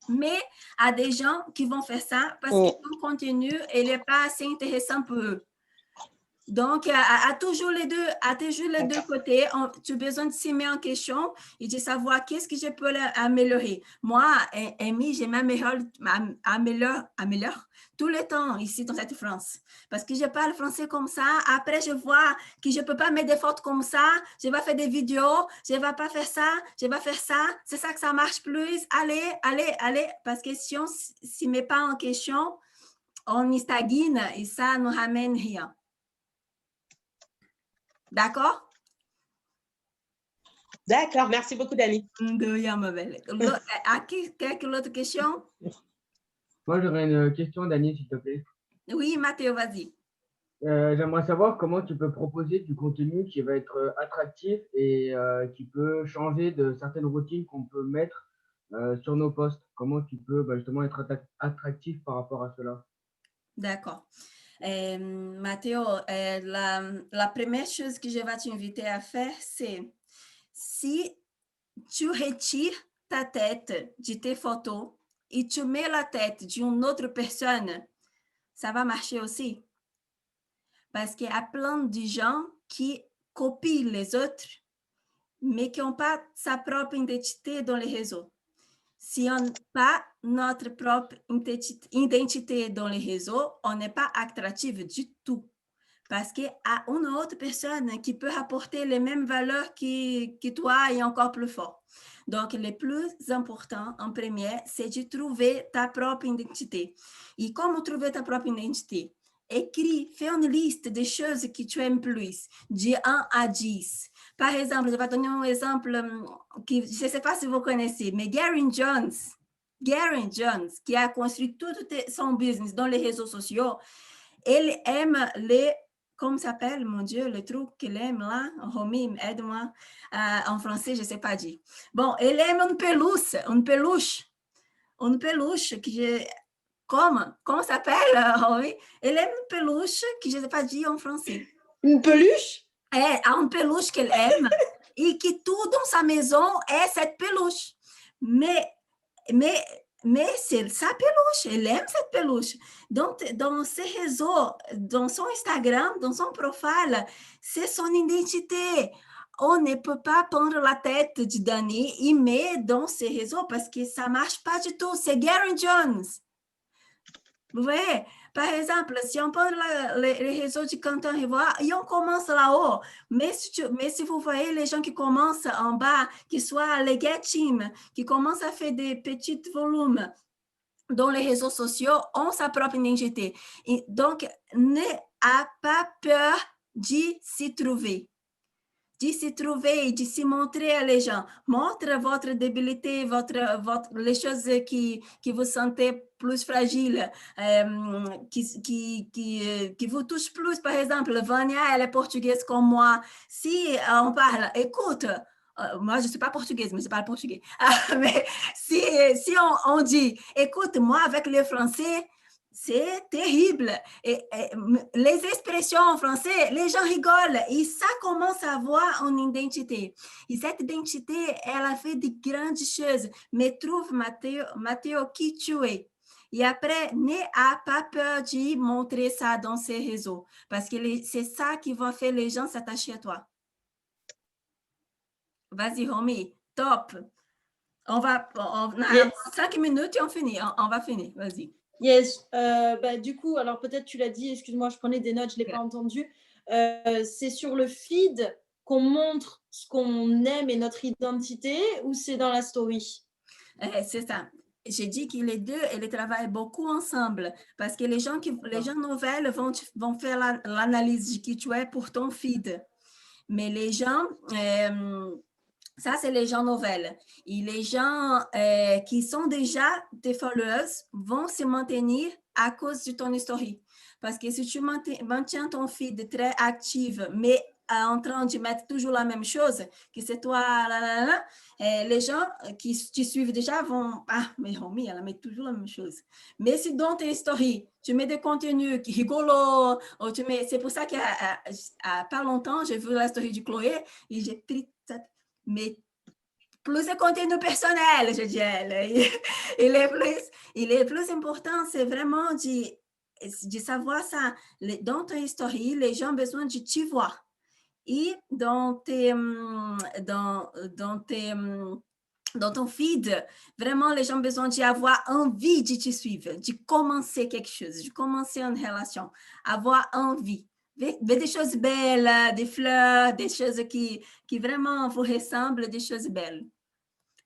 Mais il y a des gens qui vont faire ça parce que ton contenu n'est pas assez intéressant pour eux. Donc, à toujours les deux côtés, tu as besoin de se mettre en question et de savoir qu'est-ce que je peux améliorer. Moi, Amy, je m'améliore tout le temps ici dans cette France. Parce que je parle français comme ça. Après, je vois que je ne peux pas mettre des fautes comme ça. Je vais faire des vidéos. Je ne vais pas faire ça. Je vais faire ça. C'est ça que ça marche plus. Allez. Parce que si on ne se met pas en question, on y stagne et ça ne ramène rien. D'accord? D'accord, merci beaucoup, Dani. De rien, ma belle. Quelques autres questions? Moi, j'aurais une question, Dani, s'il te plaît. Oui, Mathéo, vas-y. J'aimerais savoir comment tu peux proposer du contenu qui va être attractif et qui peut changer de certaines routines qu'on peut mettre sur nos posts. Comment tu peux justement être attractif par rapport à cela? D'accord. Mathéo, la première chose que je vais t'inviter à faire, c'est si tu retires ta tête de tes photos et tu mets la tête d'une autre personne, ça va marcher aussi. Parce qu'il y a plein de gens qui copient les autres mais qui n'ont pas sa propre identité dans les réseaux. Si on n'a pas notre propre identité dans les réseaux, on n'est pas attractif du tout. Parce qu'il y a une autre personne qui peut apporter les mêmes valeurs que toi et encore plus fort. Donc, le plus important, en premier, c'est de trouver ta propre identité. Et comment trouver ta propre identité? Écris, fais une liste des choses que tu aimes plus, de 1 à 10. Par exemple, je vais donner un exemple que je ne sais pas si vous connaissez, mais Gary Jones, qui a construit tout son business dans les réseaux sociaux, il aime les... Comment s'appelle, mon Dieu, le truc qu'il aime là? Romy, aide-moi. En français, je ne sais pas dire. Bon, il aime une peluche que je... Comment s'appelle, Romy? Il aime une peluche que je ne sais pas dire en français. Une peluche? Une peluche qu'il aime et que tout dans sa maison est cette peluche. Mais c'est sa peluche, elle aime cette peluche. Donc, dans ses réseaux, dans son Instagram, dans son profil, c'est son identité. On ne peut pas prendre la tête de Dani et mettre dans ses réseaux parce que ça ne marche pas du tout. C'est Gary Jones. Vous voyez? Par exemple, si on prend les réseaux de Quentin Rivoire, et on commence là-haut, mais si vous voyez les gens qui commencent en bas, qui soient les Get Team, qui commencent à faire des petits volumes dans les réseaux sociaux, ont sa propre identité. Et donc, n'ayez pas peur de s'y trouver. De se trouver, de se montrer à les gens. Montre votre débilité, les choses qui vous sentez plus fragile, qui vous touchent plus. Par exemple, Vania, elle est portugaise comme moi. Si on parle, écoute, moi, je ne suis pas portugaise, mais je parle portugais. Mais si on dit, écoute, moi, avec le français, c'est terrible. Et les expressions en français, les gens rigolent et ça commence à avoir une identité. Et cette identité, elle a fait de grandes choses. Mais trouve, Mathéo, qui tu es. Et après, n'aie pas peur de montrer ça dans ces réseaux. Parce que c'est ça qui va faire les gens s'attacher à toi. Vas-y, Romy, top. On a 5 minutes et on finit. On va finir, vas-y. Yes. Du coup, alors peut-être tu l'as dit, excuse-moi, je prenais des notes, je ne l'ai pas entendu. C'est sur le feed qu'on montre ce qu'on aime et notre identité ou c'est dans la story? C'est ça. J'ai dit que les deux, ils travaillent beaucoup ensemble parce que les gens nouvelles vont faire l'analyse de qui tu es pour ton feed. Mais les gens... ça, c'est les gens nouvelles. Et les gens qui sont déjà des followers vont se maintenir à cause de ton historique. Parce que si tu maintiens ton feed très actif, mais en train de mettre toujours la même chose, que c'est toi, les gens qui te suivent déjà vont, mais Romy, elle met toujours la même chose. Mais si dans tes stories, tu mets des contenus qui rigolo, c'est pour ça qu'il y a pas longtemps, j'ai vu la story de Chloé et j'ai pris cette... Mais plus de contenu personnel, je dis. Il est plus important, c'est vraiment de savoir ça. Dans ton historique, les gens ont besoin de te voir. Et dans ton feed, vraiment, les gens ont besoin d'avoir envie de te suivre, de commencer quelque chose, de commencer une relation, avoir envie. Ver des choses belles, des fleurs, des choses qui vraiment vous ressemblent, des choses belles.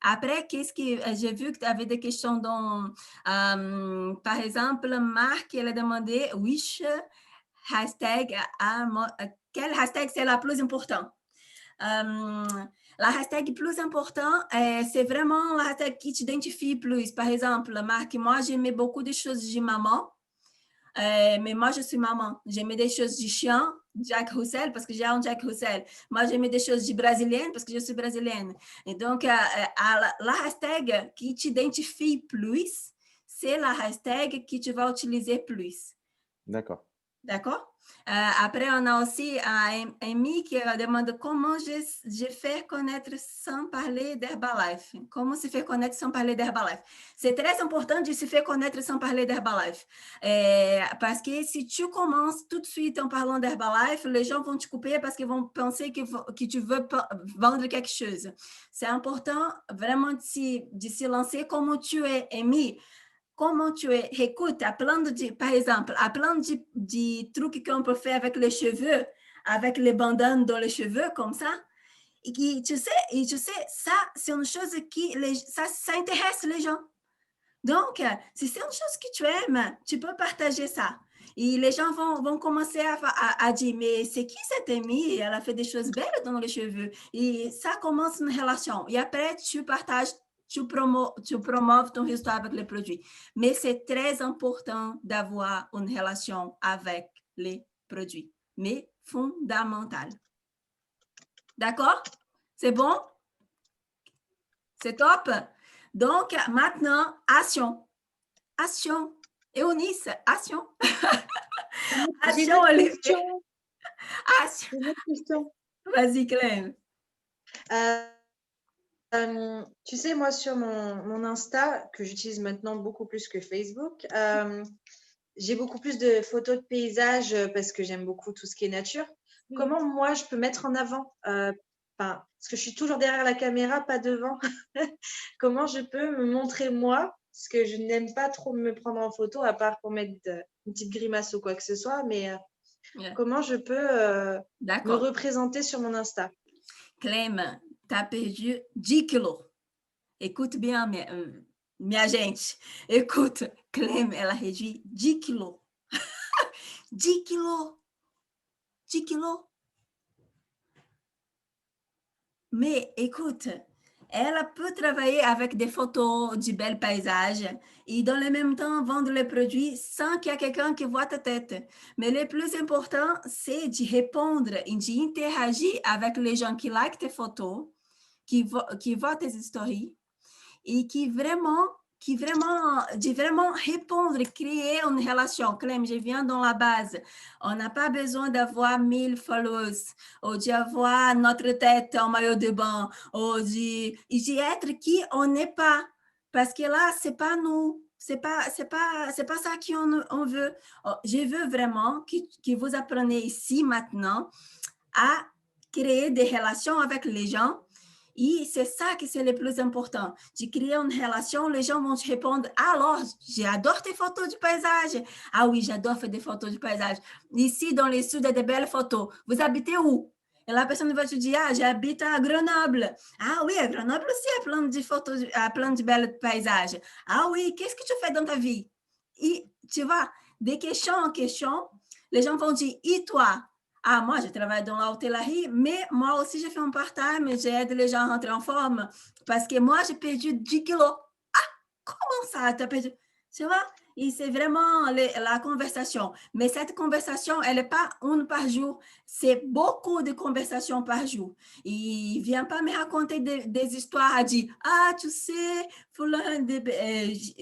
Après, qu'est-ce que j'ai vu que tu avais des questions dans, par exemple, Marc, elle a demandé, which hashtag, quel hashtag c'est la plus important? La hashtag plus important, c'est vraiment la hashtag qui t'identifie plus. Par exemple, Marc, moi, j'aimais beaucoup de choses de maman. Mais moi, je suis maman. J'aimais des choses du chien, Jack Russell, parce que j'ai un Jack Russell. Moi, j'aimais des choses de brésilienne, parce que je suis brésilienne. Et donc, la hashtag qui t'identifie plus, c'est la hashtag que tu vas utiliser plus. D'accord. D'accord? Après, on a aussi Amy qui demande comment je fais connaître sans parler d'Herbalife. Comment se faire connaître sans parler d'Herbalife? C'est très important de se faire connaître sans parler d'Herbalife. Parce que si tu commences tout de suite en parlant d'Herbalife, les gens vont te couper parce qu'ils vont penser que tu veux vendre quelque chose. C'est important vraiment de se lancer como tu es, Amy. Comment tu es, écoute, par exemple, à plein de trucs qu'on peut faire avec les cheveux, avec les bandanes dans les cheveux, comme ça. Et tu sais, ça, c'est une chose qui, ça intéresse les gens. Donc, si c'est une chose que tu aimes, tu peux partager ça. Et les gens vont commencer à dire, mais c'est qui cette amie? Elle a fait des choses belles dans les cheveux. Et ça commence une relation. Et après, tu partages, tu promoves ton résultat avec les produits. Mais c'est très important d'avoir une relation avec les produits. Mais fondamental. D'accord? C'est bon? C'est top? Donc, maintenant, action. Action. Eunice, action. Action, Olivier. Action. Vas-y, Clem. Tu sais, moi, sur mon Insta, que j'utilise maintenant beaucoup plus que Facebook, j'ai beaucoup plus de photos de paysages parce que j'aime beaucoup tout ce qui est nature. Comment, moi, je peux mettre en avant parce que je suis toujours derrière la caméra, pas devant. Comment je peux me montrer moi? Parce que je n'aime pas trop me prendre en photo, à part pour mettre une petite grimace ou quoi que ce soit. Mais comment je peux me représenter sur mon Insta? Clem, tu as perdu 10 kilos. Écoute bien, minha gente. Écoute, Clem, elle a réduit 10 kilos. 10 kilos. 10 kilos. Mais écoute, elle peut travailler avec des photos de belles paysages et dans le même temps vendre les produits sans qu'il y ait quelqu'un qui voit ta tête. Mais le plus important, c'est de répondre et d'interagir avec les gens qui likent tes photos, qui voient tes stories et de vraiment répondre, créer une relation. Clem, je viens dans la base. On n'a pas besoin d'avoir 1000 followers ou d'avoir notre tête en maillot de bain ou d'être qui on n'est pas. Parce que là, c'est pas nous. C'est pas ça qu'on veut. Je veux vraiment que vous appreniez ici maintenant à créer des relations avec les gens. Et c'est ça que c'est le plus important, de créer une relation, les gens vont te répondre, alors, j'adore tes photos de paysage. Ah oui, j'adore faire des photos de paysage. Ici, dans les sud, il y a de belles photos. Vous habitez où? Et la personne va te dire, ah, j'habite à Grenoble. Ah oui, à Grenoble aussi, il y a plein de photos, plein de belles paysages. Ah oui, qu'est-ce que tu fais dans ta vie? Et tu vois, de question en question, les gens vont dire, et toi? Ah, moi, je travaille dans l'hôtellerie, mais moi aussi, je fais un part-time et j'aide les gens à rentrer en forme parce que moi, j'ai perdu 10 kilos. Ah, comment ça, tu as perdu? Tu vois? Et c'est vraiment la conversation. Mais cette conversation, elle n'est pas une par jour. C'est beaucoup de conversations par jour. Et ne viens pas me raconter des histoires à dire, ah, tu sais,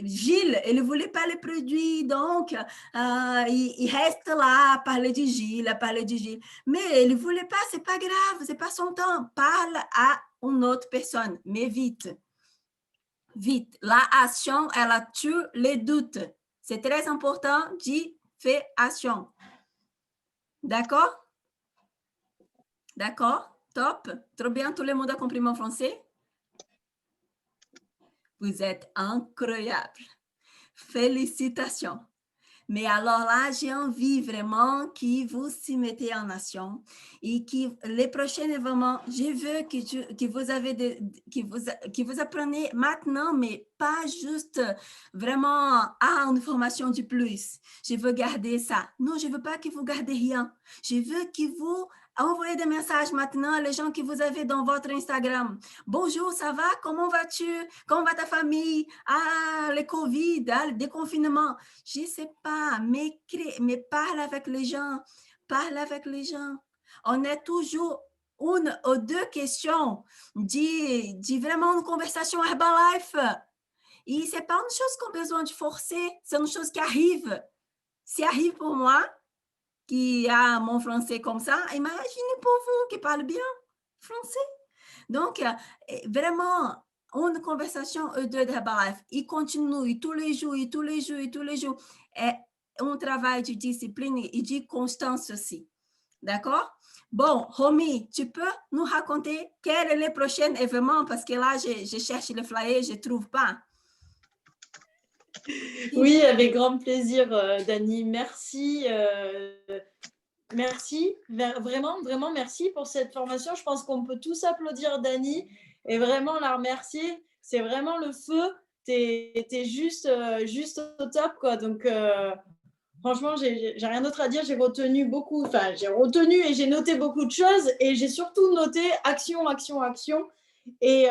Gilles, il ne voulait pas les produits, donc il reste là à parler de Gilles, Mais il ne voulait pas, ce n'est pas grave, ce n'est pas son temps. Parle à une autre personne, mais vite. Vite. La action, elle tue les doutes. C'est très important de faire action. D'accord? D'accord? Top. Trop bien, tout le monde a compris mon français? Vous êtes incroyable. Félicitations. Mais alors là, j'ai envie vraiment que vous s'y mettez en action et que les prochains événements, je veux que vous appreniez maintenant, mais pas juste vraiment une formation de plus. Je veux garder ça. Non, je ne veux pas que vous gardez rien. Je veux que vous envoyez des messages maintenant aux gens que vous avez dans votre Instagram. Bonjour, ça va? Comment vas-tu? Comment va ta famille? Ah, le Covid, le déconfinement. Je ne sais pas, mais parle avec les gens. Parle avec les gens. On a toujours une ou deux questions. Dis vraiment une conversation Herbalife. Et ce n'est pas une chose qu'on a besoin de forcer, c'est une chose qui arrive. Ça arrive pour moi. qui a mon français comme ça. Imaginez pour vous qui parle bien français. Donc, vraiment, une conversation eux deux de Herbalife. Ils continuent tous les jours, et tous les jours, et tous les jours. Et un travail de discipline et de constance aussi. D'accord? Bon, Romy, tu peux nous raconter quel est le prochain événement? Parce que là, je cherche le flyer, je ne trouve pas. Oui, avec grand plaisir, Dani. Merci. Merci. Vraiment, vraiment merci pour cette formation. Je pense qu'on peut tous applaudir Dani et vraiment la remercier. C'est vraiment le feu. Tu es juste au top, quoi. Donc, franchement, j'ai rien d'autre à dire. J'ai retenu beaucoup, enfin, j'ai retenu et j'ai noté beaucoup de choses et j'ai surtout noté action, action, action. Et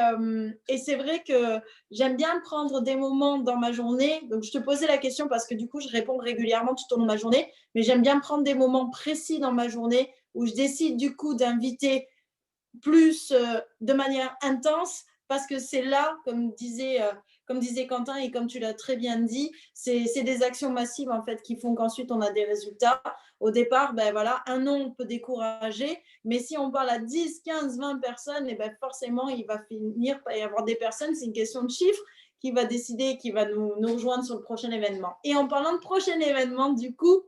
c'est vrai que j'aime bien prendre des moments dans ma journée. Donc, je te posais la question parce que du coup, je réponds régulièrement tout au long de ma journée. Mais j'aime bien prendre des moments précis dans ma journée où je décide du coup d'inviter plus de manière intense parce que c'est là, comme disait Quentin et comme tu l'as très bien dit, c'est des actions massives en fait qui font qu'ensuite on a des résultats. Au départ, ben voilà, un nom on peut décourager, mais si on parle à 10, 15, 20 personnes, et ben forcément il va finir par y avoir des personnes, c'est une question de chiffres qui va décider, qui va nous rejoindre sur le prochain événement. Et en parlant de prochain événement, du coup,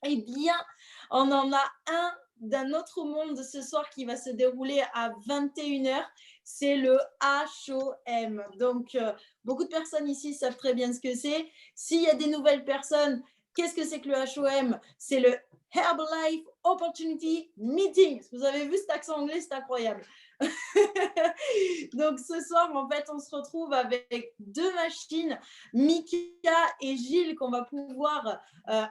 eh bien, on en a un d'un autre monde ce soir qui va se dérouler à 21h. C'est le HOM. Donc, beaucoup de personnes ici savent très bien ce que c'est. S'il y a des nouvelles personnes, qu'est-ce que c'est que le HOM? C'est le Herbalife Opportunity Meeting. Vous avez vu cet accent anglais, c'est incroyable. Donc, ce soir, en fait, on se retrouve avec deux machines, Mika et Gilles, qu'on va pouvoir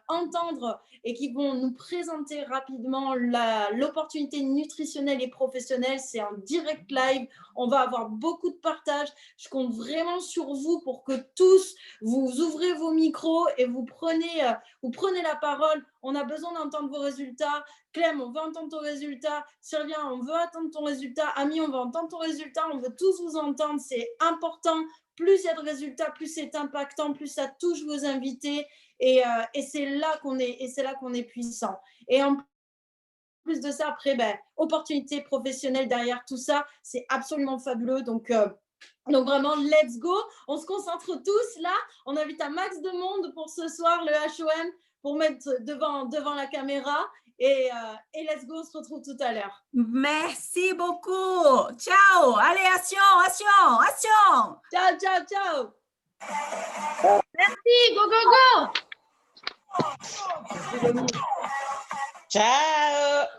entendre et qui vont nous présenter rapidement l'opportunité nutritionnelle et professionnelle. C'est en direct live. On va avoir beaucoup de partage. Je compte vraiment sur vous pour que tous, vous ouvrez vos micros et vous prenez la parole. On a besoin d'entendre vos résultats. Clem, on veut entendre ton résultat. Sylvia, on veut entendre ton résultat. Ami, on veut entendre ton résultat. On veut tous vous entendre. C'est important. Plus il y a de résultats, plus c'est impactant, plus ça touche vos invités. Et c'est là qu'on est puissant. Et en plus de ça, après, opportunité professionnelle derrière tout ça, c'est absolument fabuleux. Donc vraiment, let's go. On se concentre tous là. On invite un max de monde pour ce soir, le HOM, pour mettre devant la caméra. Et let's go, on se retrouve tout à l'heure. Merci beaucoup. Ciao. Allez, action, action, action. Ciao, ciao, ciao. Merci, go, go, go. Ciao.